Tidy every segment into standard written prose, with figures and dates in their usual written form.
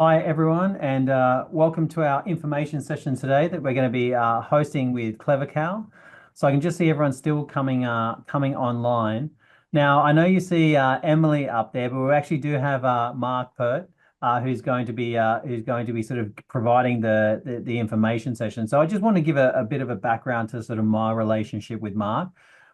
Hi, everyone, and welcome to our information session today that we're going to be hosting with CleverCow. So I can just see everyone's still coming online. Now, I know you see Emily up there, but we actually do have Mark Peart, who's going to be sort of providing the information session. So I just want to give a bit of a background to sort of my relationship with Mark.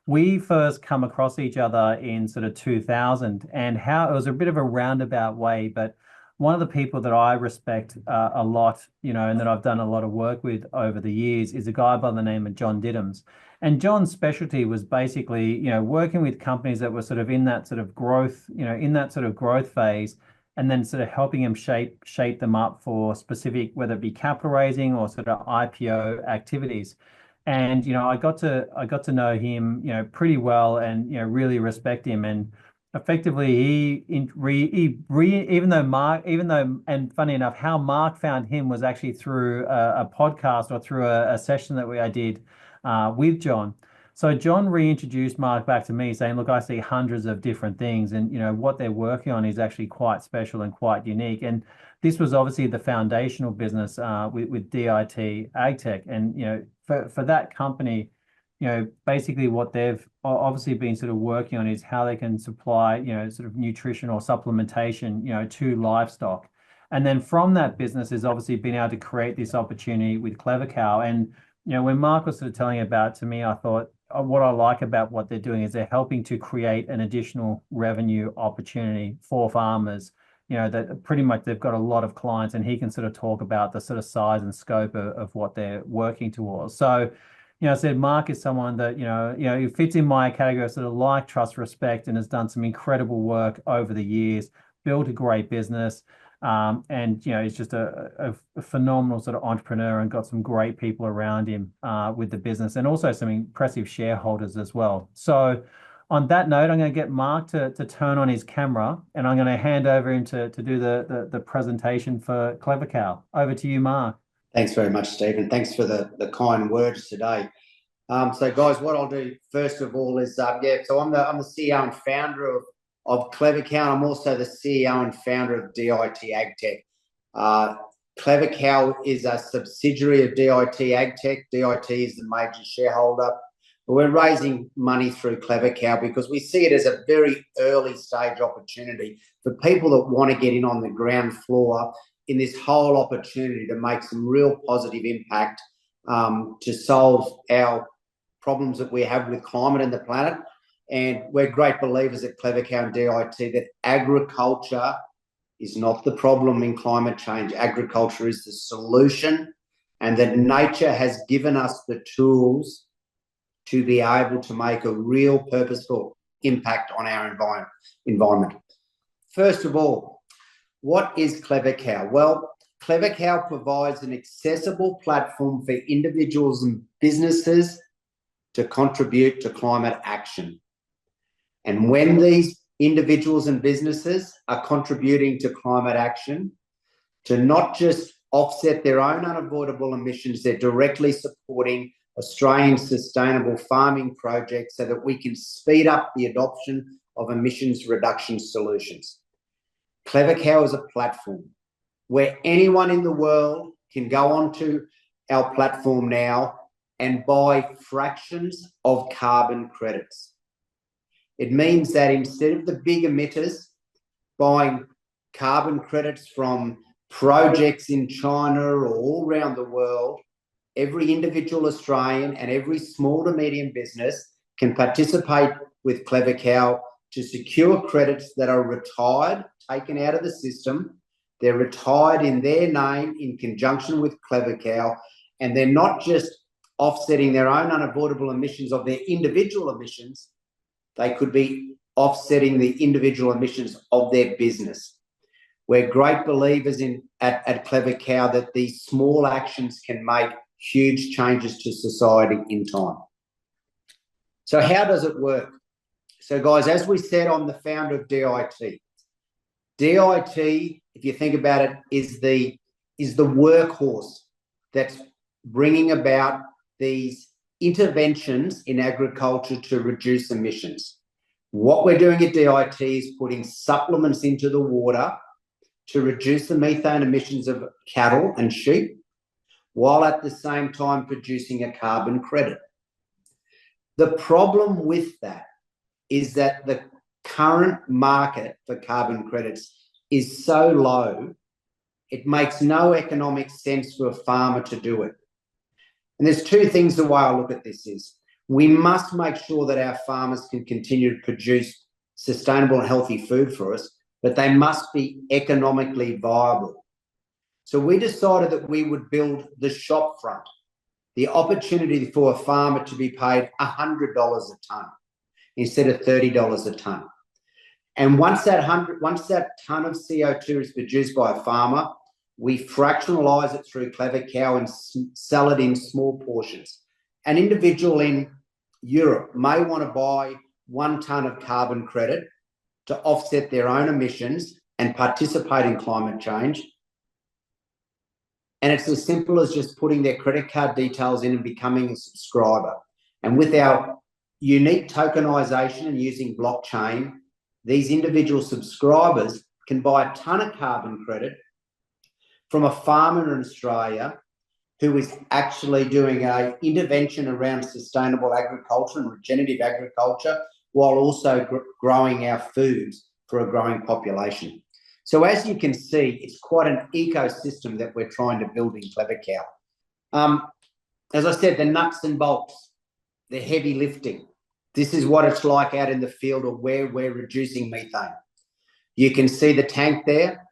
We first come across each other in sort of 2000, and how it was a bit of a roundabout way, but one of the people that I respect a lot, and that I've done a lot of work with over the years is a guy by the name of John Diddams. And John's specialty was basically, working with companies that were sort of in that sort of growth, in that sort of growth phase, and then sort of helping him shape them up for specific, whether it be capital raising or sort of IPO activities. And I got to know him, pretty well, and really respect him. And effectively, and funny enough, how Mark found him was actually through a podcast or through a session that I did with John. So John reintroduced Mark back to me, saying, "Look, I see hundreds of different things, and what they're working on is actually quite special and quite unique." And this was obviously the foundational business with DIT AgTech, and for that company, basically what they've obviously been sort of working on is how they can supply, sort of nutrition or supplementation, to livestock. And then from that business is obviously being able to create this opportunity with CleverCow. And, when Mark was sort of telling about it to me, I thought what I like about what they're doing is they're helping to create an additional revenue opportunity for farmers. That pretty much they've got a lot of clients, and he can sort of talk about the sort of size and scope of what they're working towards. So, I said Mark is someone that, he fits in my category of sort of like, trust, respect, and has done some incredible work over the years, built a great business. And, he's just a phenomenal sort of entrepreneur and got some great people around him with the business, and also some impressive shareholders as well. So on that note, I'm going to get Mark to turn on his camera, and I'm going to hand over him to do the presentation for CleverCow. Over to you, Mark. Thanks very much, Stephen. Thanks for the kind words today. So, guys, what I'll do first of all is, so I'm the CEO and founder of CleverCow. I'm also the CEO and founder of DIT AgTech. CleverCow is a subsidiary of DIT AgTech. DIT is the major shareholder. But we're raising money through CleverCow because we see it as a very early stage opportunity for people that want to get in on the ground floor in this whole opportunity to make some real positive impact to solve our problems that we have with climate and the planet. And we're great believers at CleverCow and DIT that agriculture is not the problem in climate change. Agriculture is the solution, and that nature has given us the tools to be able to make a real purposeful impact on our environment. First of all, what is CleverCow? Well, CleverCow provides an accessible platform for individuals and businesses to contribute to climate action. And when these individuals and businesses are contributing to climate action, to not just offset their own unavoidable emissions, they're directly supporting Australian sustainable farming projects so that we can speed up the adoption of emissions reduction solutions. CleverCow is a platform where anyone in the world can go onto our platform now and buy fractions of carbon credits. It means that instead of the big emitters buying carbon credits from projects in China or all around the world, every individual Australian and every small to medium business can participate with CleverCow to secure credits that are retired, taken out of the system. They're retired in their name in conjunction with CleverCow, and they're not just offsetting their own unavoidable emissions of their individual emissions, they could be offsetting the individual emissions of their business. We're great believers at CleverCow that these small actions can make huge changes to society in time. So how does it work? So, guys, as we said, I'm the founder of DIT. DIT, if you think about it, is the workhorse that's bringing about these interventions in agriculture to reduce emissions. What we're doing at DIT is putting supplements into the water to reduce the methane emissions of cattle and sheep, while at the same time producing a carbon credit. The problem with that is that the current market for carbon credits is so low, it makes no economic sense for a farmer to do it. And there's two things the way I look at this is, we must make sure that our farmers can continue to produce sustainable and healthy food for us, but they must be economically viable. So we decided that we would build the shop front, the opportunity for a farmer to be paid $100 a tonne instead of $30 a tonne. And once that tonne of CO2 is produced by a farmer, we fractionalise it through CleverCow and sell it in small portions. An individual in Europe may want to buy 1 tonne of carbon credit to offset their own emissions and participate in climate change. And it's as simple as just putting their credit card details in and becoming a subscriber. And with our unique tokenization and using blockchain, these individual subscribers can buy a tonne of carbon credit from a farmer in Australia who is actually doing an intervention around sustainable agriculture and regenerative agriculture, while also growing our foods for a growing population. So as you can see, it's quite an ecosystem that we're trying to build in CleverCow. As I said, the nuts and bolts, the heavy lifting. This is what it's like out in the field or where we're reducing methane. You can see the tank there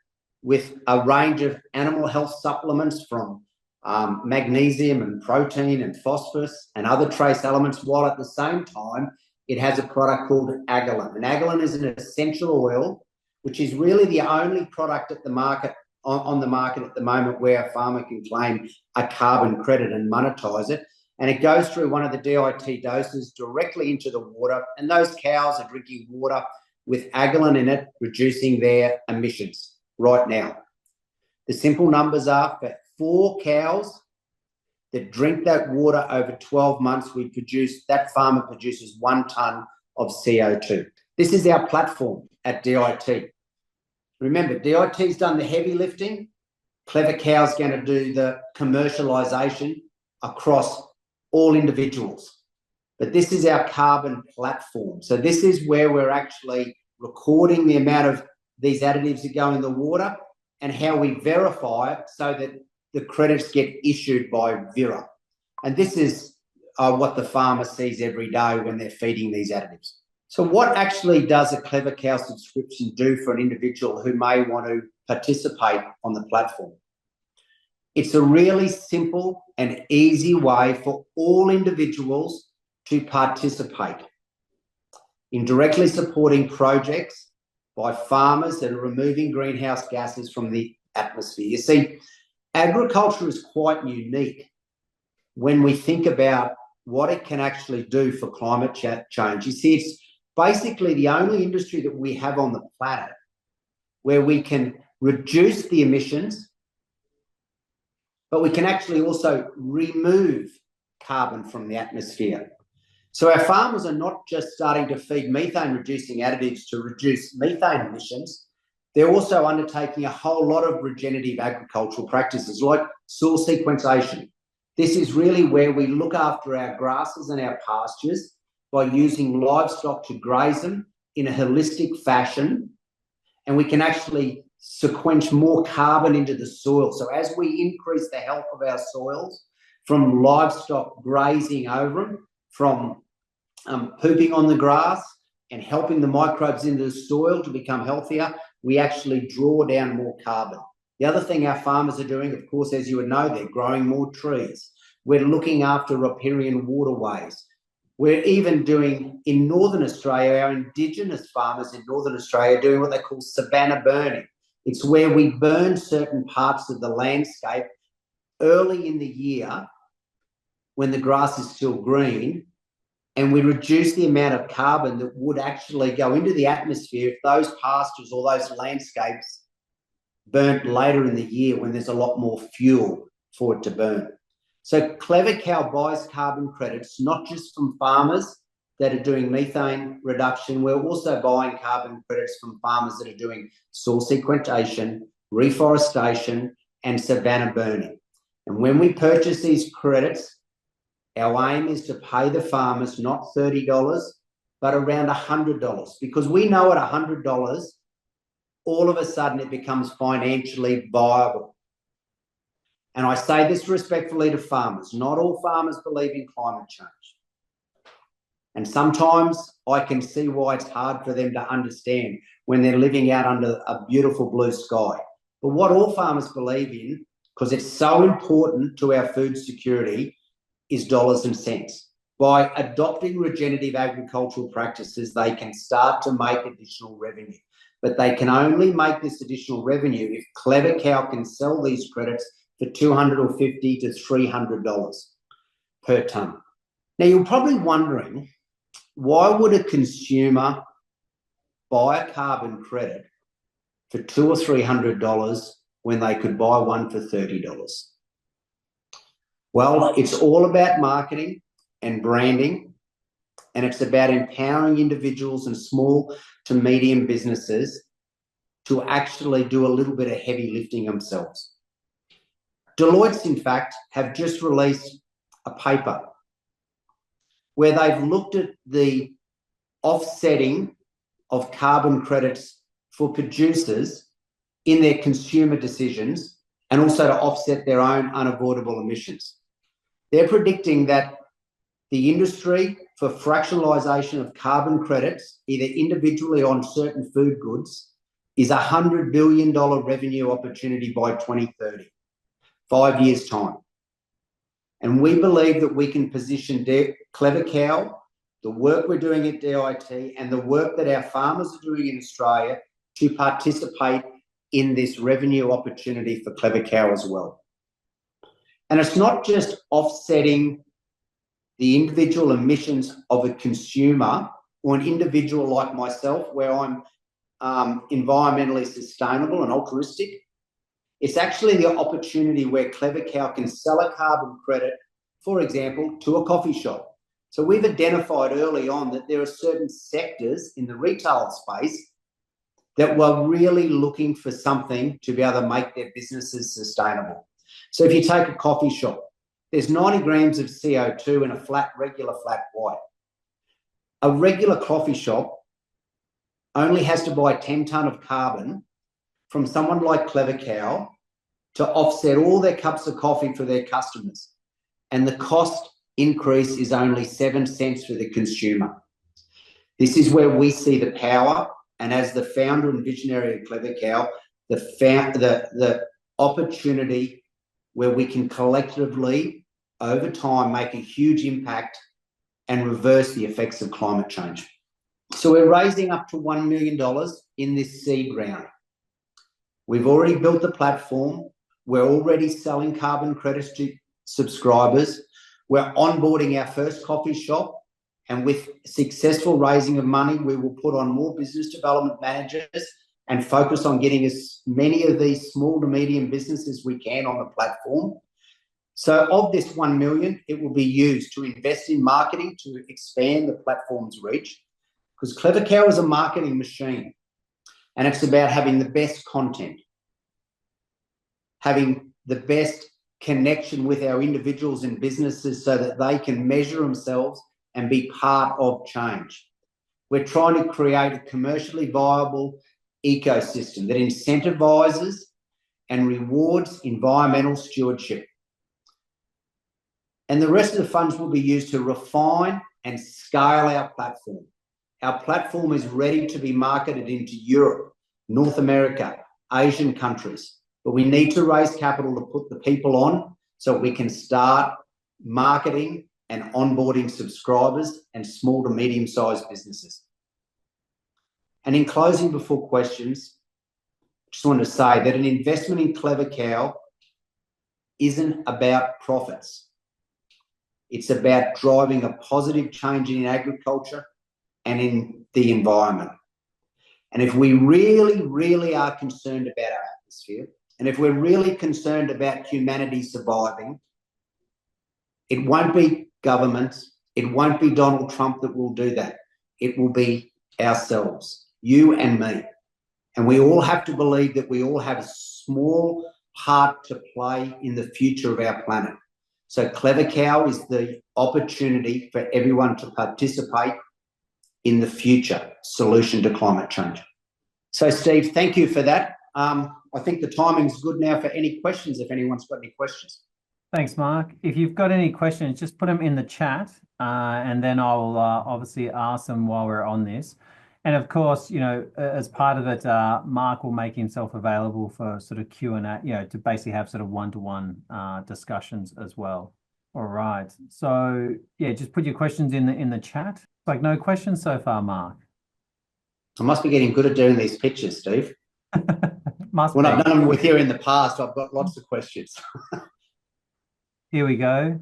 with a range of animal health supplements from magnesium and protein and phosphorus and other trace elements, while at the same time, it has a product called Agalin. And Agalin is an essential oil, which is really the only product at the market on the market at the moment where a farmer can claim a carbon credit and monetize it. And it goes through one of the DIT doses directly into the water, and those cows are drinking water with Agalin in it, reducing their emissions right now. The simple numbers are for 4 cows that drink that water over 12 months, that farmer produces 1 tonne of CO2. This is our platform at DIT. Remember, DIT's done the heavy lifting. CleverCow's going to do the commercialisation across all individuals. But this is our carbon platform. So this is where we're actually recording the amount of these additives that go in the water and how we verify it so that the credits get issued by Vera. And this is what the farmer sees every day when they're feeding these additives. So what actually does a CleverCow subscription do for an individual who may want to participate on the platform? It's a really simple and easy way for all individuals to participate in directly supporting projects by farmers that are removing greenhouse gases from the atmosphere. You see, agriculture is quite unique when we think about what it can actually do for climate change. You see, it's basically the only industry that we have on the planet where we can reduce the emissions, but we can actually also remove carbon from the atmosphere. So our farmers are not just starting to feed methane-reducing additives to reduce methane emissions, they're also undertaking a whole lot of regenerative agricultural practices like soil sequencing. This is really where we look after our grasses and our pastures by using livestock to graze them in a holistic fashion, and we can actually sequence more carbon into the soil. So as we increase the health of our soils from livestock grazing over them, from pooping on the grass and helping the microbes in the soil to become healthier, we actually draw down more carbon. The other thing our farmers are doing, of course, as you would know, they're growing more trees. We're looking after riparian waterways. We're even doing, in Northern Australia, our Indigenous farmers in Northern Australia are doing what they call savanna burning. It's where we burn certain parts of the landscape early in the year when the grass is still green, and we reduce the amount of carbon that would actually go into the atmosphere if those pastures or those landscapes burnt later in the year when there's a lot more fuel for it to burn. So CleverCow buys carbon credits, not just from farmers that are doing methane reduction. We're also buying carbon credits from farmers that are doing soil sequencing, reforestation, and savanna burning. And when we purchase these credits, our aim is to pay the farmers not $30, but around $100, because we know at $100, all of a sudden it becomes financially viable. And I say this respectfully to farmers. Not all farmers believe in climate change. And sometimes I can see why it's hard for them to understand when they're living out under a beautiful blue sky. But what all farmers believe in, because it's so important to our food security, is dollars and cents. By adopting regenerative agricultural practices, they can start to make additional revenue. But they can only make this additional revenue if CleverCow can sell these credits for $250 to $300 per tonne. Now, you're probably wondering, why would a consumer buy a carbon credit for $200 or $300 when they could buy one for $30? Well, it's all about marketing and branding, and it's about empowering individuals and small to medium businesses to actually do a little bit of heavy lifting themselves. Deloitte's, in fact, have just released a paper where they've looked at the offsetting of carbon credits for producers in their consumer decisions, and also to offset their own unavoidable emissions. They're predicting that the industry for fractionalisation of carbon credits, either individually on certain food goods, is a $100 billion revenue opportunity by 2030, 5 years' time. And we believe that we can position CleverCow, the work we're doing at DIT, and the work that our farmers are doing in Australia to participate in this revenue opportunity for CleverCow as well. And it's not just offsetting the individual emissions of a consumer or an individual like myself, where I'm environmentally sustainable and altruistic. It's actually the opportunity where CleverCow can sell a carbon credit, for example, to a coffee shop. So we've identified early on that there are certain sectors in the retail space that were really looking for something to be able to make their businesses sustainable. So if you take a coffee shop, there's 90 grams of CO2 in a regular flat white. A regular coffee shop only has to buy 10 tonne of carbon from someone like CleverCow to offset all their cups of coffee for their customers. And the cost increase is only 7 cents for the consumer. This is where we see the power, and as the founder and visionary of CleverCow, the opportunity where we can collectively, over time, make a huge impact and reverse the effects of climate change. So we're raising up to $1 million in this seed round. We've already built the platform. We're already selling carbon credits to subscribers. We're onboarding our first coffee shop, and with successful raising of money, we will put on more business development managers and focus on getting as many of these small to medium businesses we can on the platform. So of this $1 million, it will be used to invest in marketing to expand the platform's reach, because CleverCow is a marketing machine, and it's about having the best content, having the best connection with our individuals and businesses so that they can measure themselves and be part of change. We're trying to create a commercially viable ecosystem that incentivises and rewards environmental stewardship. And the rest of the funds will be used to refine and scale our platform. Our platform is ready to be marketed into Europe, North America, Asian countries, but we need to raise capital to put the people on so we can start marketing and onboarding subscribers and small to medium-sized businesses. And in closing, before questions, I just wanted to say that an investment in CleverCow isn't about profits. It's about driving a positive change in agriculture and in the environment. And if we really, really are concerned about our atmosphere, and if we're really concerned about humanity surviving, it won't be governments, it won't be Donald Trump that will do that. It will be ourselves, you and me. And we all have to believe that we all have small part to play in the future of our planet. So CleverCow is the opportunity for everyone to participate in the future solution to climate change. So, Steve, thank you for that. I think the timing's good now for any questions, if anyone's got any questions. Thanks, Mark. If you've got any questions, just put them in the chat, and then I'll obviously ask them while we're on this. And of course, as part of it, Mark will make himself available for sort of Q&A, to basically have sort of one-to-one discussions as well. All right. So yeah, just put your questions in the chat. Like no questions so far, Mark. I must be getting good at doing these pictures, Steve. When I've done them with you in the past, I've got lots of questions. Here we go.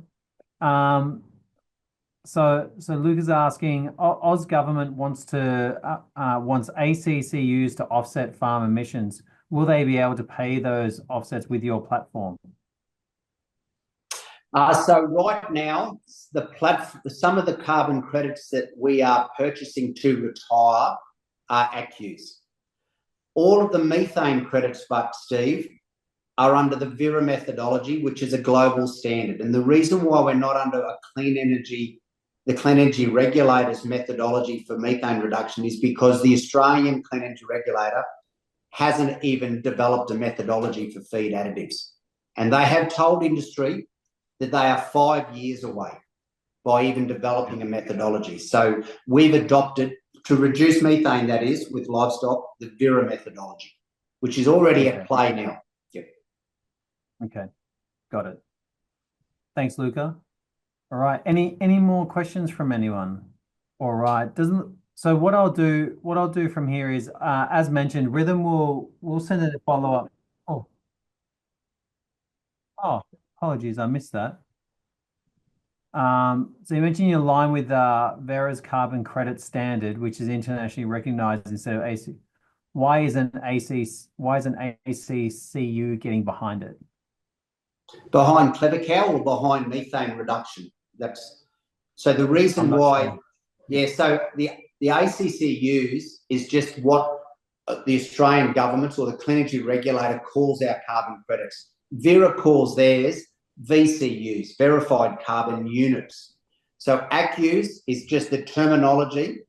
So Luke is asking, Oz government wants ACCUs to offset farm emissions. Will they be able to pay those offsets with your platform? So right now, some of the carbon credits that we are purchasing to retire are ACCUs. All of the methane credits, but Steve, are under the Vera methodology, which is a global standard. And the reason why we're not under the Clean Energy Regulator's methodology for methane reduction is because the Australian Clean Energy Regulator hasn't even developed a methodology for feed additives. And they have told industry that they are 5 years away by even developing a methodology. So we've adopted, to reduce methane, that is, with livestock, the Vera methodology, which is already at play now. Yep. Okay, got it. Thanks, Luca. All right, any more questions from anyone? All right, so what I'll do from here is, as mentioned, Rhythm will send a follow-up. Oh, apologies, I missed that. So you mentioned you're aligned with Vera's carbon credit standard, which is internationally recognized instead of AC. Why isn't ACCU getting behind it? Behind CleverCow or behind methane reduction? So the reason why, sure. Yeah, so the ACCUs is just what the Australian government or the Clean Energy Regulator calls our carbon credits. Vera calls theirs VCUs, verified carbon units. So ACCUs is just the terminology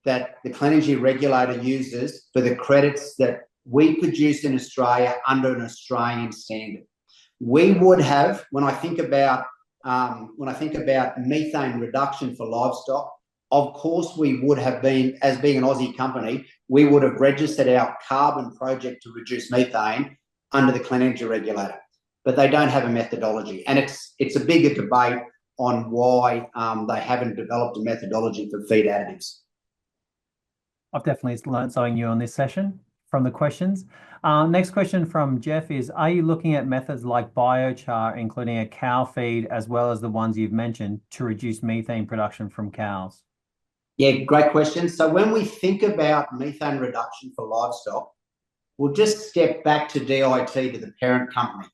that the Clean Energy Regulator uses for the credits that we produce in Australia under an Australian standard. We would have, when I think about methane reduction for livestock, of course we would have been, as being an Aussie company, we would have registered our carbon project to reduce methane under the Clean Energy Regulator. But they don't have a methodology. And it's a bigger debate on why they haven't developed a methodology for feed additives. I've definitely learned something new on this session from the questions. Next question from Jeff is, are you looking at methods like biochar, including a cow feed, as well as the ones you've mentioned, to reduce methane production from cows? Yeah, great question. So when we think about methane reduction for livestock, we'll just step back to DIT, to the parent company.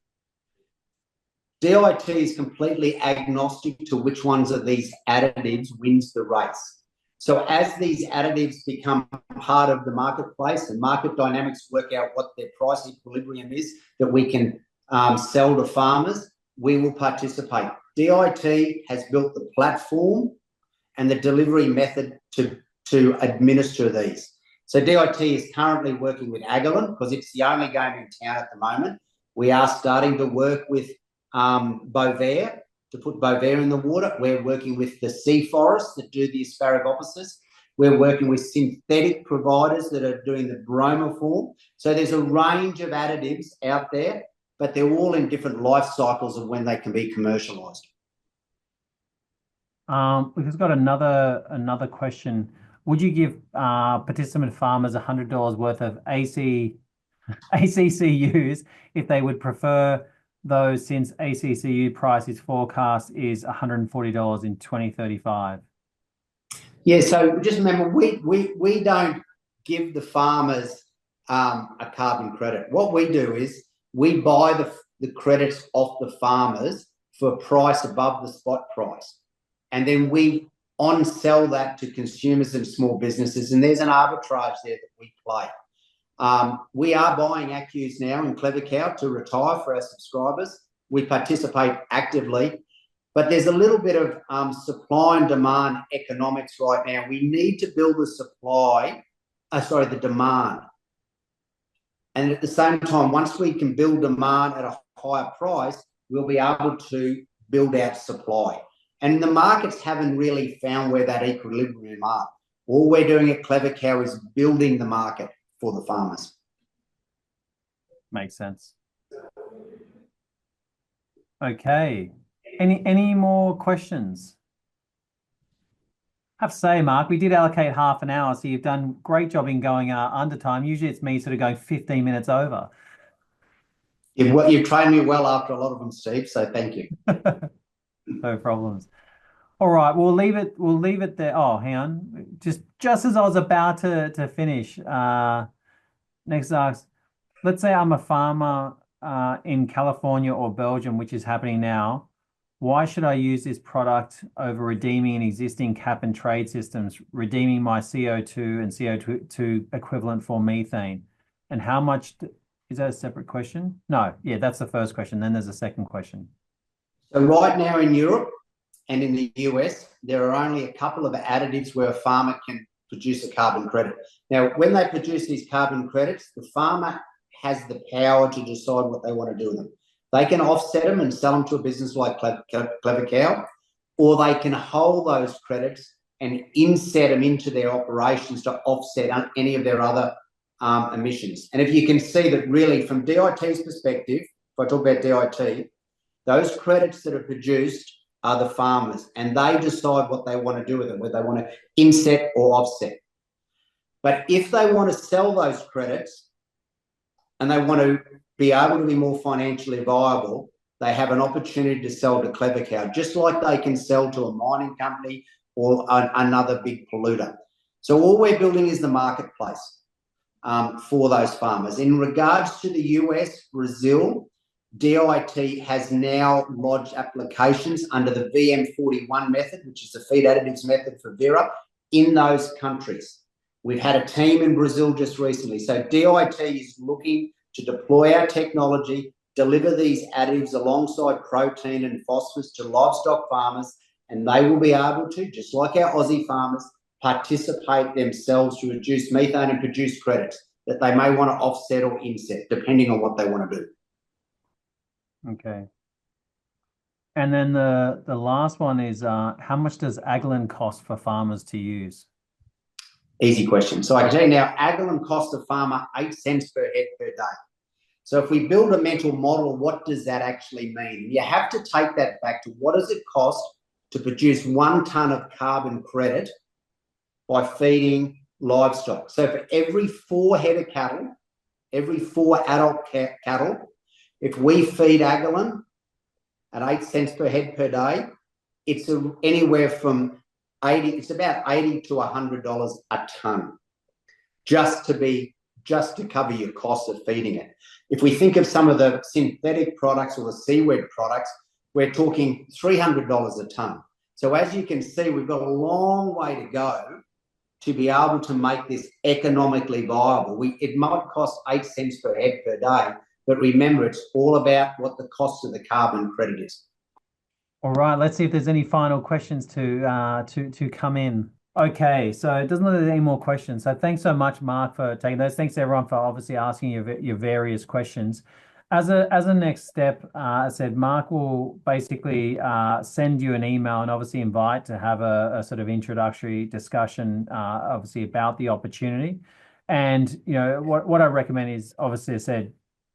DIT is completely agnostic to which ones of these additives wins the race. So as these additives become part of the marketplace and market dynamics work out what their price equilibrium is that we can sell to farmers, we will participate. DIT has built the platform and the delivery method to administer these. So DIT is currently working with Agilent because it's the only game in town at the moment. We are starting to work with Bovaer, to put Bovaer in the water. We're working with the sea forests that do the asparagopsis. We're working with synthetic providers that are doing the bromoform. So there's a range of additives out there, but they're all in different life cycles of when they can be commercialized. We've got another question. Would you give participant farmers $100 worth of ACCUs if they would prefer those, since ACCU price is forecast is $140 in 2035? Yeah, so just remember, we don't give the farmers a carbon credit. What we do is we buy the credits off the farmers for a price above the spot price. And then we on-sell that to consumers and small businesses. And there's an arbitrage there that we play. We are buying ACCUs now in CleverCow to retire for our subscribers. We participate actively, but there's a little bit of supply and demand economics right now. We need to build the demand. And at the same time, once we can build demand at a higher price, we'll be able to build out supply. And the markets haven't really found where that equilibrium are. All we're doing at CleverCow is building the market for the farmers. Makes sense. Okay. Any more questions? I have to say, Mark, we did allocate half an hour, so you've done a great job in going under time. Usually it's me sort of going 15 minutes over. You've trained me well after a lot of them, Steve, so thank you. No problems. All right, we'll leave it there. Oh, hang on. Just as I was about to finish, next asks, let's say I'm a farmer in California or Belgium, which is happening now. Why should I use this product over redeeming an existing cap and trade systems, redeeming my CO2 and CO2 equivalent for methane? And how much is that a separate question? No, yeah, that's the first question. Then there's a second question. So right now in Europe and in the US, there are only a couple of additives where a farmer can produce a carbon credit. Now, when they produce these carbon credits, the farmer has the power to decide what they want to do with them. They can offset them and sell them to a business like CleverCow, or they can hold those credits and inset them into their operations to offset any of their other emissions. And if you can see that really from DIT's perspective, if I talk about DIT, those credits that are produced are the farmers, and they decide what they want to do with them, whether they want to inset or offset. But if they want to sell those credits and they want to be able to be more financially viable, they have an opportunity to sell to CleverCow, just like they can sell to a mining company or another big polluter. So all we're building is the marketplace for those farmers. In regards to the US, Brazil, DIT has now lodged applications under the VM41 method, which is the feed additives method for Vera, in those countries. We've had a team in Brazil just recently. So DIT is looking to deploy our technology, deliver these additives alongside protein and phosphorus to livestock farmers, and they will be able to, just like our Aussie farmers, participate themselves to reduce methane and produce credits that they may want to offset or inset, depending on what they want to do. Okay. And then the last one is how much does Agilent cost for farmers to use? Easy question. So I can tell you now, Agilent costs a farmer 8 cents per head per day. So if we build a mental model, what does that actually mean? You have to take that back to what does it cost to produce 1 ton of carbon credit by feeding livestock. So for every 4 head of cattle, every 4 adult cattle, if we feed Agilent at 8 cents per head per day, it's anywhere from it's about $80 to $100 a ton, just to cover your cost of feeding it. If we think of some of the synthetic products or the seaweed products, we're talking $300 a ton. So as you can see, we've got a long way to go to be able to make this economically viable. It might cost 8 cents per head per day, but remember, it's all about what the cost of the carbon credit is. All right, let's see if there's any final questions to come in. Okay, so it doesn't look like there's any more questions. So thanks so much, Mark, for taking those. Thanks everyone for obviously asking your various questions. As a next step, I said Mark will basically send you an email and obviously invite to have a sort of introductory discussion, obviously about the opportunity. And you know what I recommend is obviously I said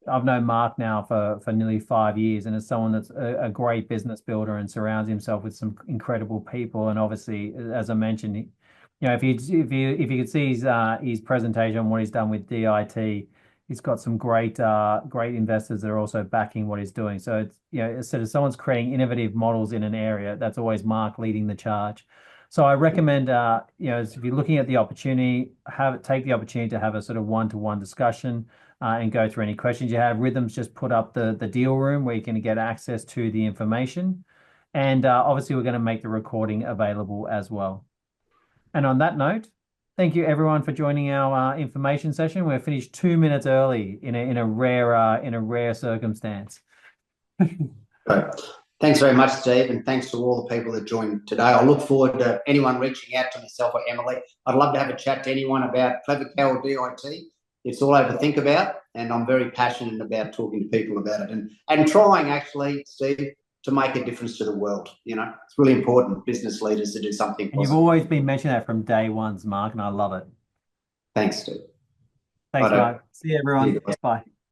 I've known Mark now for nearly 5 years, and as someone that's a great business builder and surrounds himself with some incredible people. And obviously, as I mentioned, you know, if you could see his presentation on what he's done with DIT, he's got some great investors that are also backing what he's doing. So it's, you know, instead of someone's creating innovative models in an area, that's always Mark leading the charge. So I recommend, you know, if you're looking at the opportunity, take the opportunity to have a sort of one-to-one discussion and go through any questions you have. Rhythm's just put up the deal room where you can get access to the information. And obviously, we're going to make the recording available as well. And on that note, Thank you everyone for joining our information session. We're finished 2 minutes early in a rare circumstance. Great. Thanks very much, Steve, and thanks to all the people that joined today. I look forward to anyone reaching out to myself or Emily. I'd love to have a chat to anyone about CleverCow or DIT. It's all I ever think about, and I'm very passionate about talking to people about it and trying, actually, Steve, to make a difference to the world. You know, it's really important, business leaders, to do something And you've always been mentioning that from day one, Mark, and I love it. Thanks, Steve. Thanks, Bye. Mark. See you, everyone. Bye.